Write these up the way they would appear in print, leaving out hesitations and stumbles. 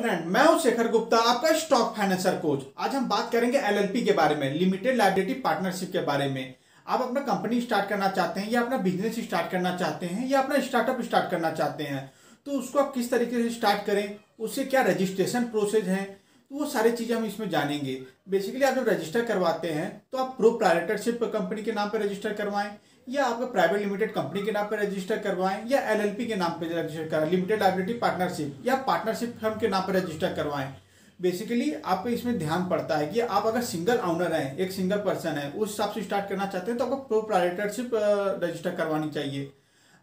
Friend, मैं हूं शेखर गुप्ता, आपका स्टॉक फाइनेंसर कोच। आज हम बात करेंगे एलएलपी के बारे में, लिमिटेड लायबिलिटी पार्टनरशिप के बारे में। आप अपना कंपनी स्टार्ट करना चाहते हैं या अपना बिजनेस स्टार्ट करना चाहते हैं या अपना स्टार्टअप स्टार्ट करना चाहते हैं, तो उसको आप किस तरीके से स्टार्ट करें, उससे क्या रजिस्ट्रेशन प्रोसेस है, तो वो सारी चीज़ें हम इसमें जानेंगे। बेसिकली आप जब रजिस्टर करवाते हैं तो आप प्रोप्राइटरशिप कंपनी के नाम पर रजिस्टर करवाएं या आपका प्राइवेट लिमिटेड कंपनी के नाम पर रजिस्टर करवाएं या एलएलपी के नाम पर रजिस्टर करवाएं, लिमिटेड लायबिलिटी पार्टनरशिप या पार्टनरशिप फर्म के नाम पर रजिस्टर करवाएं। बेसिकली आपको इसमें ध्यान पड़ता है कि आप अगर सिंगल ऑनर हैं, एक सिंगल पर्सन है, उस हिसाब से स्टार्ट करना चाहते हैं तो आपको प्रोप्राइटरशिप रजिस्टर करवानी चाहिए।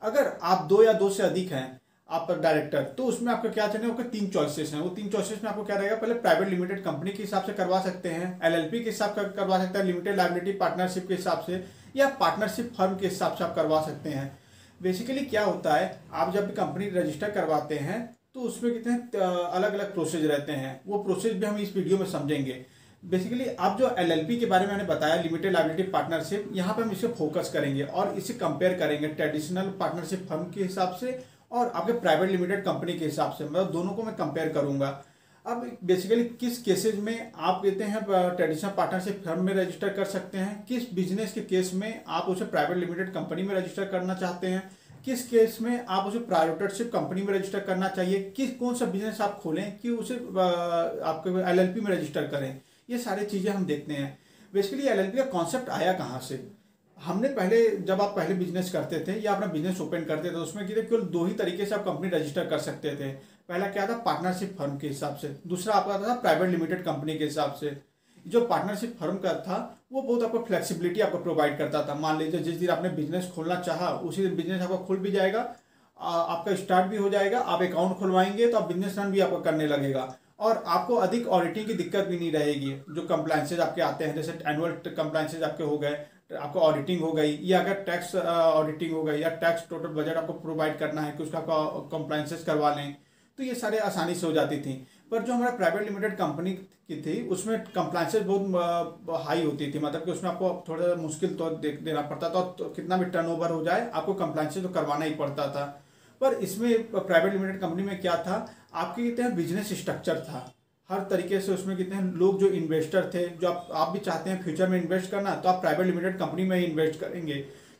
अगर आप दो या दो से अधिक हैं आप डायरेक्टर, तो उसमें आपको क्या चाहिए, आपके तीन चॉइसेस हैं। वो तीन चॉइसेस में आपको क्या रहेगा, पहले प्राइवेट लिमिटेड कंपनी के हिसाब से करवा सकते हैं, एलएलपी के हिसाब से करवा सकते हैं, लिमिटेड लायबिलिटी पार्टनरशिप के हिसाब से या पार्टनरशिप फर्म के हिसाब से आप करवा सकते हैं। बेसिकली क्या होता है, आप जब भी कंपनी रजिस्टर करवाते हैं तो उसमें कितने अलग अलग प्रोसेस रहते हैं, वो प्रोसेस भी हम इस वीडियो में समझेंगे। बेसिकली आप जो एलएलपी के बारे में मैंने बताया, लिमिटेड लायबिलिटी पार्टनरशिप, यहाँ पे हम इसे फोकस करेंगे और इसे कंपेयर करेंगे ट्रेडिशनल पार्टनरशिप फर्म के हिसाब से और आपके प्राइवेट लिमिटेड कंपनी के हिसाब से। मतलब दोनों को मैं कंपेयर करूंगा। अब बेसिकली किस केसेज में आप कहते हैं ट्रेडिशनल पार्टनरशिप फर्म में रजिस्टर कर सकते हैं, किस बिजनेस के केस में आप उसे प्राइवेट लिमिटेड कंपनी में रजिस्टर करना चाहते हैं, किस केस में आप उसे प्राइवेटरशिप कंपनी में रजिस्टर करना चाहिए, किस कौन सा बिजनेस आप खोलें कि उसे आपके एलएलपी में रजिस्टर करें, ये सारी चीज़ें हम देखते हैं। बेसिकली एलएलपी का कॉन्सेप्ट आया कहाँ से। हमने पहले, जब आप पहले बिजनेस करते थे या अपना बिजनेस ओपन करते थे, उसमें केवल दो ही तरीके से आप कंपनी रजिस्टर कर सकते थे। पहला क्या था, पार्टनरशिप फर्म के हिसाब से, दूसरा आपका था प्राइवेट लिमिटेड कंपनी के हिसाब से। जो पार्टनरशिप फर्म का था वो बहुत आपको फ्लेक्सिबिलिटी आपको प्रोवाइड करता था। मान लीजिए जिस दिन आपने बिजनेस खोलना चाहा उसी दिन बिजनेस आपका खुल भी जाएगा, आपका स्टार्ट भी हो जाएगा, आप अकाउंट खुलवाएंगे तो आप बिजनेस रन भी आपको करने लगेगा और आपको अधिक ऑडिटिंग की दिक्कत भी नहीं रहेगी। जो कंप्लायंसेज आपके आते हैं, जैसे एनुअल कंप्लायंसेज आपके हो गए, आपको ऑडिटिंग हो गई, या अगर टैक्स ऑडिटिंग हो गई या टैक्स टोटल बजट आपको प्रोवाइड करना है कि उसका कंप्लायंसेस करवा लें, तो ये सारे आसानी से हो जाती थी। पर जो हमारा प्राइवेट लिमिटेड कंपनी की थी उसमें कंप्लायंसेस बहुत हाई होती थी, मतलब कि उसमें आपको थोड़ा मुश्किल तो देना पड़ता था, तो कितना भी टर्नओवर हो जाए आपको कंप्लायंसेस तो करवाना ही पड़ता था। पर इसमें प्राइवेट लिमिटेड कंपनी में क्या था, आपके कितने बिजनेस स्ट्रक्चर था हर तरीके से। उसमें कितने लोग जो इन्वेस्टर थे, जो आप भी चाहते हैं फ्यूचर में इन्वेस्ट करना, तो आप प्राइवेट लिमिटेड कंपनी में ही इन्वेस्ट करेंगे,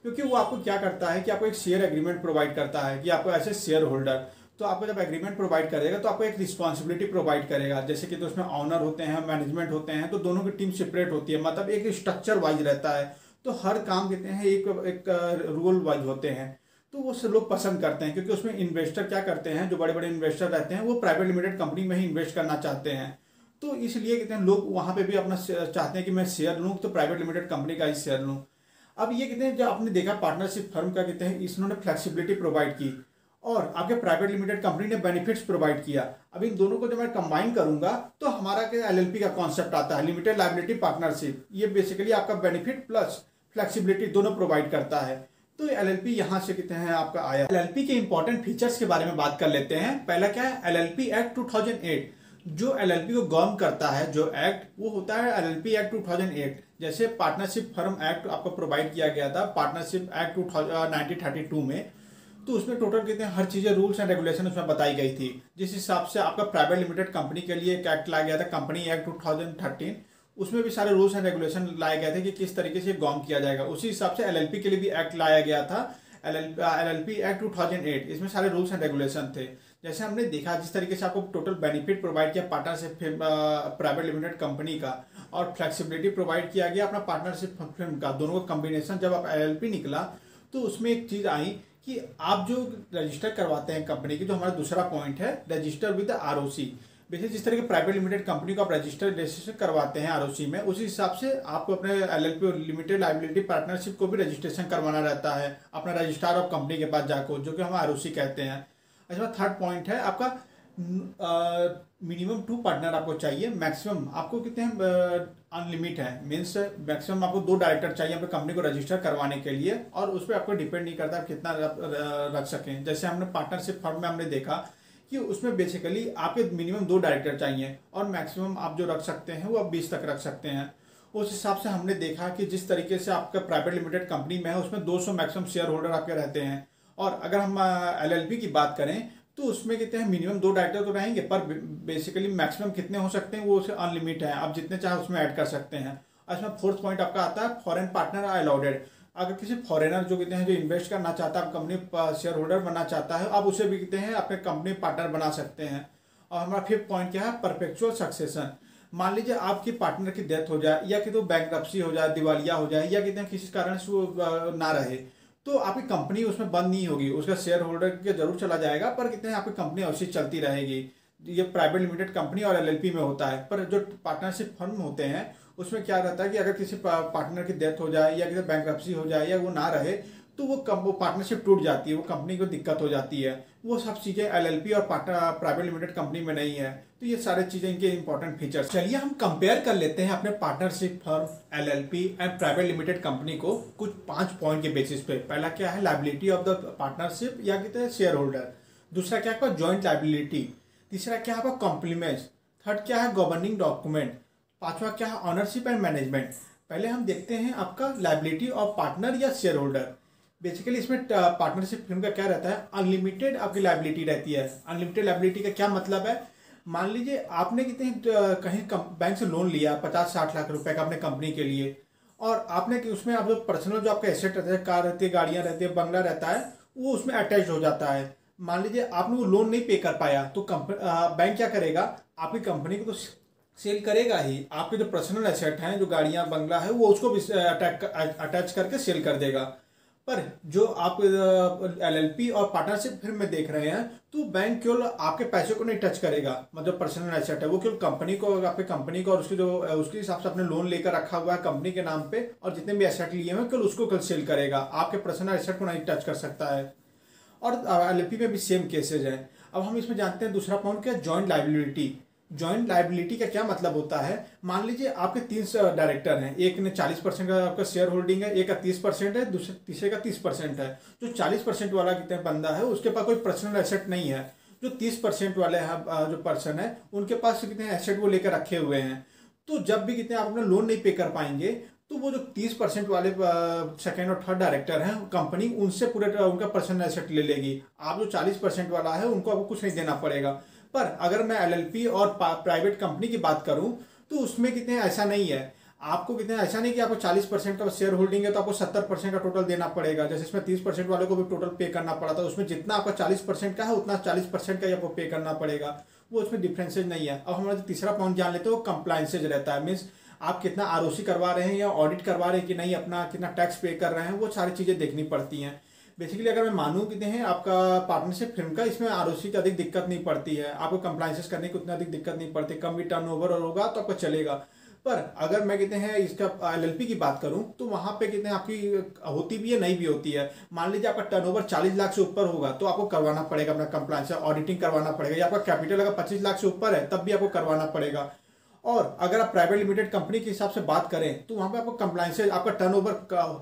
क्योंकि वो आपको क्या करता है कि आपको एक शेयर एग्रीमेंट प्रोवाइड करता है कि आपको ऐसे शेयर होल्डर, तो आपको जब एग्रीमेंट प्रोवाइड करेगा तो आपको एक रिस्पॉन्सिबिलिटी प्रोवाइड करेगा। जैसे कि तो उसमें ऑनर होते हैं, मैनेजमेंट होते हैं, तो दोनों की टीम सेपरेट होती है, मतलब एक स्ट्रक्चर वाइज रहता है। तो हर काम कहते हैं एक रूल वाइज होते हैं, तो वो सब लोग पसंद करते हैं, क्योंकि उसमें इन्वेस्टर क्या करते हैं, जो बड़े बड़े इन्वेस्टर रहते हैं वो प्राइवेट लिमिटेड कंपनी में ही इन्वेस्ट करना चाहते हैं। तो इसलिए कहते हैं लोग वहाँ पे भी अपना चाहते हैं कि मैं शेयर लूँ तो प्राइवेट लिमिटेड कंपनी का ही शेयर लूँ। अब ये कहते हैं, जब आपने देखा पार्टनरशिप फर्म का कहते हैं इन्होंने फ्लेक्सिबिलिटी प्रोवाइड की और आपके प्राइवेट लिमिटेड कंपनी ने बेनिफिट्स प्रोवाइड किया। अब इन दोनों को जब मैं कंबाइन करूंगा तो हमारा क्या एलएलपी का कॉन्सेप्ट आता है, लिमिटेड लायबिलिटी पार्टनरशिप। ये बेसिकली आपका बेनिफिट प्लस फ्लेक्सिबिलिटी दोनों प्रोवाइड करता है। तो एलएलपी यहाँ से कहते हैं आपका आया। एलएलपी के इंपॉर्टेंट फीचर्स के बारे में बात कर लेते हैं। पहला क्या है, एलएलपी एक्ट 2008। जो एलएलपी को गवर्न करता है जो एक्ट, वो होता है एलएलपी एक्ट 2008। जैसे पार्टनरशिप फर्म एक्ट आपको प्रोवाइड किया गया था पार्टनरशिप एक्ट 1932 में, तो उसमें टोटल कितने हर चीजें रूल्स एंड रेगुलेशन उसमें बताई गई थी। जिस हिसाब से आपका प्राइवेट लिमिटेड कंपनी के लिए एक एक्ट लाया गया था, कंपनी एक्ट 2013, उसमें भी सारे रूल्स एंड रेगुलेशन लाए गए थे कि किस तरीके से गवर्न किया जाएगा। उसी हिसाब से एलएलपी के लिए भी एक्ट लाया गया था, एलएलपी एक्ट 2008। इसमें सारे रूल्स एंड रेगुलेशन थे। जैसे हमने देखा जिस तरीके से आपको टोटल बेनिफिट प्रोवाइड किया पार्टनरशिप प्राइवेट लिमिटेड कंपनी का, और फ्लेक्सिबिलिटी प्रोवाइड किया गया अपना पार्टनरशिप फर्म का, दोनों का कॉम्बिनेशन जब आप एलएलपी निकला तो उसमें एक चीज आई कि आप जो रजिस्टर करवाते हैं कंपनी की, जो हमारा दूसरा पॉइंट है, रजिस्टर विद आरओसी। बेसिकली जिस तरह के प्राइवेट लिमिटेड कंपनी को आप रजिस्ट्रेशन करवाते हैं आरओसी में, उसी हिसाब से आपको अपने एलएलपी और लिमिटेड लायबिलिटी पार्टनरशिप को भी रजिस्ट्रेशन करवाना रहता है अपना रजिस्ट्रार ऑफ कंपनी के पास जाकर, जो कि हम आरओसी कहते हैं। अच्छा, थर्ड पॉइंट है आपका मिनिमम 2 पार्टनर आपको चाहिए, मैक्सिमम आपको कितने अनलिमिट है, मीन्स मैक्सिमम आपको 2 डायरेक्टर चाहिए अपनी कंपनी को रजिस्टर करवाने के लिए, और उस पर आपको डिपेंड नहीं करता आप कितना रख सकें। जैसे हमने पार्टनरशिप फर्म में हमने देखा कि उसमें बेसिकली आपके मिनिमम 2 डायरेक्टर चाहिए और मैक्सिमम आप जो रख सकते हैं वो आप 20 तक रख सकते हैं। उस हिसाब से हमने देखा कि जिस तरीके से आपका प्राइवेट लिमिटेड कंपनी में है उसमें 200 मैक्सिमम शेयर होल्डर आपके रहते हैं। और अगर हम एलएलपी की बात करें तो उसमें कहते हैं मिनिमम 2 डायरेक्टर तो रहेंगे, पर बेसिकली मैक्सिमम कितने हो सकते हैं वो उसे अनलिमिट है, आप जितने चाहे उसमें ऐड कर सकते हैं। और इसमें फोर्थ पॉइंट आपका आता है फॉरेन पार्टनर आर अलाउडेड। अगर किसी फॉरेनर जो कहते हैं जो इन्वेस्ट करना चाहता है, कंपनी शेयर होल्डर बनना चाहता है, आप उसे भी कहते हैं अपने कंपनी पार्टनर बना सकते हैं। और हमारा फिफ्थ पॉइंट क्या है, परपेचुअल सक्सेशन। मान लीजिए आपकी पार्टनर की डेथ हो जाए, या कि तो बैंकरप्सी हो जाए, दिवालिया हो जाए, या कहते हैं किसी कारण से वो ना रहे, तो आपकी कंपनी उसमें बंद नहीं होगी, उसका शेयर होल्डर के जरूर चला जाएगा, पर कहते हैं आपकी कंपनी अवश्य चलती रहेगी। ये प्राइवेट लिमिटेड कंपनी और एलएलपी में होता है। पर जो पार्टनरशिप फर्म होते हैं उसमें क्या रहता है कि अगर किसी पार्टनर की डेथ हो जाए, या किसी बैंकरप्सी हो जाए, या वो ना रहे, तो वो पार्टनरशिप टूट जाती है, वो कंपनी को दिक्कत हो जाती है। वो सब चीजें एलएलपी और प्राइवेट लिमिटेड कंपनी में नहीं है। तो ये सारे चीजें इनके इंपॉर्टेंट फीचर्स। चलिए हम कंपेयर कर लेते हैं अपने partnership firm LLP and private limited company को कुछ 5 पॉइंट के बेसिस पे। पहला क्या है, लायबिलिटी ऑफ द पार्टनरशिप या कहते हैं शेयर होल्डर। दूसरा क्या है, ज्वाइंट लायबिलिटी। तीसरा क्या है, कॉम्प्लीमेंट्स। थर्ड क्या है, गवर्निंग डॉक्यूमेंट। पांचवा क्या है, ऑनरशिप एंड मैनेजमेंट। पहले हम देखते हैं आपका लायबिलिटी ऑफ पार्टनर या शेयर होल्डर। बेसिकली इसमें पार्टनरशिप फर्म का क्या रहता है, अनलिमिटेड आपकी लायबिलिटी रहती है। अनलिमिटेड लायबिलिटी का क्या मतलब है, मान लीजिए आपने कितने कहीं बैंक से लोन लिया 50-60 लाख रुपए का अपने कंपनी के लिए, और आपने उसमें आप जो पर्सनल जो आपका एसेट रहता है, कार रहती है, गाड़ियां रहती है, बंगला रहता है, वो उसमें अटैच हो जाता है। मान लीजिए आपने वो लोन नहीं पे कर पाया, तो बैंक क्या करेगा, आपकी कंपनी को तो सेल करेगा ही, आपके जो पर्सनल एसेट हैं, जो गाड़ियां बंगला है, वो उसको भी अटैच करके सेल कर देगा। पर जो आप एलएलपी और पार्टनरशिप फिर में देख रहे हैं, तो बैंक केवल आपके पैसे को नहीं टच करेगा, मतलब पर्सनल एसेट है वो केवल कंपनी को, आपके कंपनी को और उसके जो उसके हिसाब से आपने लोन लेकर रखा हुआ है कंपनी के नाम पे, और जितने भी एसेट लिए हैं केवल उसको कल सेल करेगा, आपके पर्सनल एसेट को नहीं टच कर सकता है। और एलएलपी में भी सेम केसेज है। अब हम इसमें जानते हैं दूसरा पॉइंट क्या है, जॉइंट लायबिलिटी। जॉइंट लायबिलिटी का क्या मतलब होता है, मान लीजिए आपके 3 डायरेक्टर हैं, एक ने 40% का आपका शेयर होल्डिंग है, एक का 30% है, दूसरे तीसरे का 30% है। जो 40% वाला कितने बंदा है उसके पास कोई पर्सनल एसेट नहीं है, जो 30% वाले जो पर्सन है उनके पास कितने एसेट वो लेकर रखे हुए हैं। तो जब भी कितने आप अपना लोन नहीं पे कर पाएंगे, तो वो जो 30% वाले सेकेंड और थर्ड डायरेक्टर हैं कंपनी, उनसे पूरे उनका पर्सनल एसेट ले लेगी। आप जो 40% वाला है उनको आपको कुछ नहीं देना पड़ेगा। पर अगर मैं एलएलपी और प्राइवेट कंपनी की बात करूं, तो उसमें कितने ऐसा नहीं है, आपको कितने ऐसा नहीं कि आपको 40% का शेयर होल्डिंग है तो आपको 70% का टोटल देना पड़ेगा। जैसे इसमें 30% वाले को भी टोटल पे करना पड़ा था, उसमें जितना आपका 40% का है उतना 40% का ही आपको पे करना पड़ेगा, वो उसमें डिफरेंसेज नहीं है। अब हमारा जो तीसरा पॉइंट जान लेते हैं, वो कंप्लायंसेज रहता है। मीन्स आप कितना आरओसी करवा रहे हैं या ऑडिट करवा रहे हैं कि नहीं, अपना कितना टैक्स पे कर रहे हैं, वो सारी चीजें देखनी पड़ती हैं। बेसिकली अगर मैं मानूं कितने हैं आपका पार्टनरशिप फिल्म का, इसमें आरओसी की अधिक दिक्कत नहीं पड़ती है, आपको कंप्लायंसेस करने की उतना अधिक दिक्कत नहीं पड़ती, कम भी टर्नओवर होगा तो आपका चलेगा। पर अगर मैं कहते हैं इसका एलएलपी की बात करूं, तो वहां पे कितने आपकी होती भी है, नहीं भी होती है। मान लीजिए आपका टर्नओवर 40 लाख से ऊपर होगा तो आपको करवाना पड़ेगा अपना कंप्लायंस, ऑडिटिंग करवाना पड़ेगा, या आपका कैपिटल अगर 25 लाख से ऊपर है तब भी आपको करवाना पड़ेगा। और अगर आप प्राइवेट लिमिटेड कंपनी के हिसाब से बात करें, तो वहां पे आपको कंप्लायंसेज, आपका टर्नओवर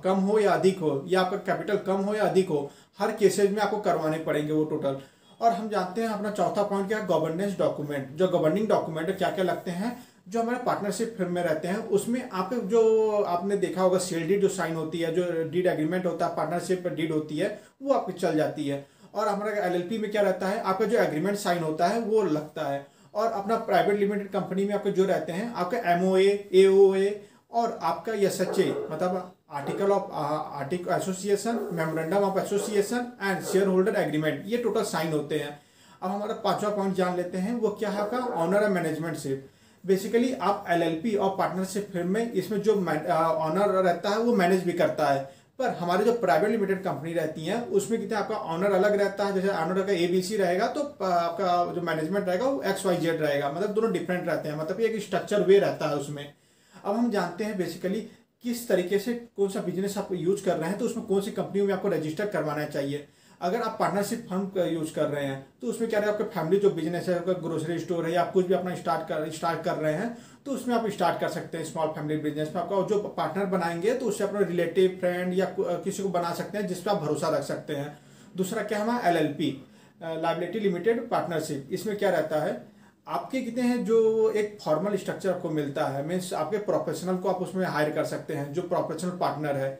कम हो या अधिक हो, या आपका कैपिटल कम हो या अधिक हो, हर केसेज में आपको करवाने पड़ेंगे वो टोटल। और हम जानते हैं अपना चौथा पॉइंट क्या है, गवर्नेंस डॉक्यूमेंट। जो गवर्निंग डॉक्यूमेंट क्या क्या लगते हैं, जो हमारे पार्टनरशिप फिर्म में रहते हैं, उसमें आप जो आपने देखा होगा सेल डीड जो साइन होती है, जो डीड एग्रीमेंट होता है, पार्टनरशिप डीड होती है, वो आपकी चल जाती है। और हमारा एलएलपी में क्या रहता है, आपका जो एग्रीमेंट साइन होता है वो लगता है। और अपना प्राइवेट लिमिटेड कंपनी में आपके जो रहते हैं, आपका एमओए, एओए और आपका एसएचए, मतलब article association, memorandum of association and share holder agreement, ये टोटल साइन होते हैं। अब हमारा पांचवा पॉइंट जान लेते हैं, वो क्या है आपका ऑनर एंड मैनेजमेंटशिप। बेसिकली आप एलएलपी और पार्टनरशिप फिर्म में इसमें जो ऑनर रहता है वो मैनेज भी करता है। पर हमारी जो प्राइवेट लिमिटेड कंपनी रहती है उसमें कितना आपका ऑनर अलग रहता है। जैसे ऑनर का एबीसी रहेगा तो आपका जो मैनेजमेंट रहेगा वो XYZ रहेगा, मतलब दोनों डिफरेंट रहते हैं, मतलब एक स्ट्रक्चर वे रहता है उसमें। अब हम जानते हैं बेसिकली किस तरीके से कौन सा बिजनेस आप यूज कर रहे हैं, तो उसमें कौन सी कंपनियों में आपको रजिस्टर करवाना चाहिए। अगर आप पार्टनरशिप फर्म यूज कर रहे हैं तो उसमें क्या है, आपका फैमिली जो बिजनेस है, आपका ग्रोसरी स्टोर है, या आप कुछ भी अपना स्टार्ट कर रहे हैं, तो उसमें आप स्टार्ट कर सकते हैं स्मॉल फैमिली बिजनेस में। आपका जो पार्टनर बनाएंगे तो उससे अपना रिलेटिव, फ्रेंड या किसी को बना सकते हैं जिस पर आप भरोसा रख सकते हैं। दूसरा क्या है हमारा एलएलपी, लायबिलिटी लिमिटेड पार्टनरशिप। इसमें क्या रहता है, आपके कितने हैं जो एक फॉर्मल स्ट्रक्चर आपको मिलता है, मीन्स आपके प्रोफेशनल को आप उसमें हायर कर सकते हैं, जो प्रोफेशनल पार्टनर है।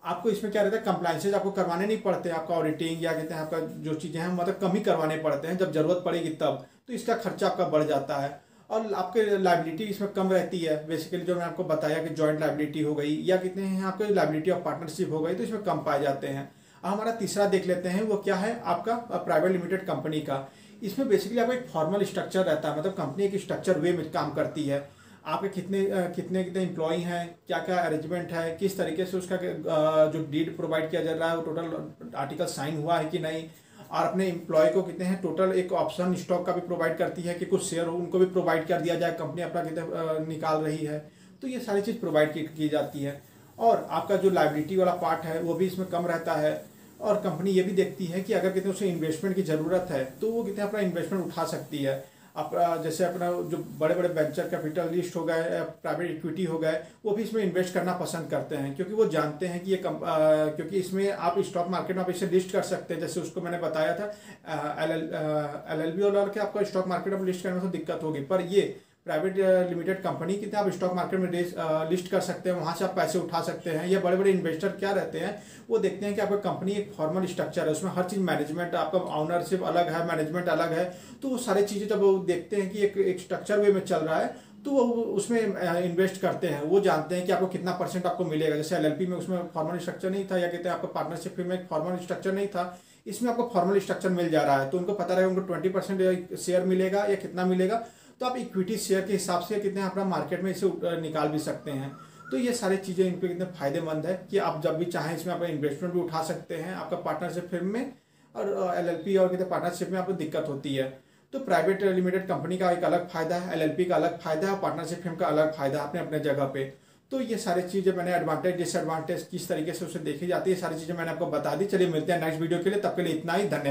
आपको इसमें क्या रहता है, कंप्लाइंसेज आपको करवाने नहीं पड़ते, आपका ऑडिटिंग या कहते हैं आपका जो चीज़ें हैं मतलब कम ही करवाने पड़ते हैं, जब जरूरत पड़ेगी तब, तो इसका खर्चा आपका बढ़ जाता है। और आपके लाइबिलिटी इसमें कम रहती है, बेसिकली जो मैं आपको बताया कि जॉइंट लाइबिलिटी हो गई या कितने हैं आपके लाइबिलिटी ऑफ पार्टनरशिप हो गई, तो इसमें कम पाए जाते हैं। हमारा तीसरा देख लेते हैं, वो क्या है आपका प्राइवेट लिमिटेड कंपनी का। इसमें बेसिकली आपका एक फॉर्मल स्ट्रक्चर रहता है, मतलब कंपनी एक स्ट्रक्चर वे में काम करती है। आपके कितने कितने कितने एम्प्लॉय हैं, क्या क्या अरेंजमेंट है, किस तरीके से उसका जो डीड प्रोवाइड किया जा रहा है वो टोटल आर्टिकल साइन हुआ है कि नहीं, और अपने एम्प्लॉय को कितने हैं टोटल, एक ऑप्शन स्टॉक का भी प्रोवाइड करती है कि कुछ शेयर उनको भी प्रोवाइड कर दिया जाए, कंपनी अपना कितने निकाल रही है, तो ये सारी चीज़ प्रोवाइड की जाती है। और आपका जो लाइबिलिटी वाला पार्ट है वो भी इसमें कम रहता है। और कंपनी ये भी देखती है कि अगर कितने उसे इन्वेस्टमेंट की ज़रूरत है तो वो कितने अपना इन्वेस्टमेंट उठा सकती है। आप जैसे अपना जो बड़े बड़े वेंचर कैपिटलिस्ट हो गए, प्राइवेट इक्विटी हो गए, वो भी इसमें इन्वेस्ट करना पसंद करते हैं, क्योंकि वो जानते हैं कि ये क्योंकि इसमें आप स्टॉक मार्केट में आप इसे लिस्ट कर सकते हैं। जैसे उसको मैंने बताया था LLP वाला के आपको स्टॉक मार्केट में लिस्ट करने में तो दिक्कत होगी, पर ये प्राइवेट लिमिटेड कंपनी कितने आप स्टॉक मार्केट में लिस्ट कर सकते हैं, वहाँ से आप पैसे उठा सकते हैं। या बड़े बड़े इन्वेस्टर क्या रहते हैं, वो देखते हैं कि आपका कंपनी एक फॉर्मल स्ट्रक्चर है, उसमें हर चीज़ मैनेजमेंट, आपका ऑनरशिप अलग है, मैनेजमेंट अलग है, तो वो सारी चीज़ें जब वो देखते हैं कि एक स्ट्रक्चर वे में चल रहा है तो वो उसमें इन्वेस्ट करते हैं। वो जानते हैं कि आपको कितना परसेंट आपको मिलेगा। जैसे LLP में उसमें फॉर्मल स्ट्रक्चर नहीं था, या कहते हैं आपका पार्टनरशिप में एक फॉर्मल स्ट्रक्चर नहीं था, इसमें आपको फॉर्मल स्ट्रक्चर मिल जा रहा है, तो उनको पता रहेगा उनको 20% शेयर मिलेगा या कितना मिलेगा, तो आप इक्विटी शेयर के हिसाब से कितने अपना मार्केट में इसे निकाल भी सकते हैं। तो ये सारी चीज़ें इन पर कितने फायदेमंद है कि आप जब भी चाहें इसमें अपना इन्वेस्टमेंट भी उठा सकते हैं आपका पार्टनरशिप फिर्म में। और LLP और कितने पार्टनरशिप में आपको दिक्कत होती है। तो प्राइवेट लिमिटेड कंपनी का एक अलग फायदा है, LLP का अलग फायदा है, और पार्टनरशिप फिर्म का अलग फायदा है अपने अपने जगह पे। तो ये सारी चीज़ें मैंने एडवांटेज डिसएडवांटेज किस तरीके से उसे देखी जाती है, सारी चीज़ें मैंने आपको बता दी। चलिए मिलते हैं नेक्स्ट वीडियो के लिए, तब के लिए इतना ही, धन्यवाद।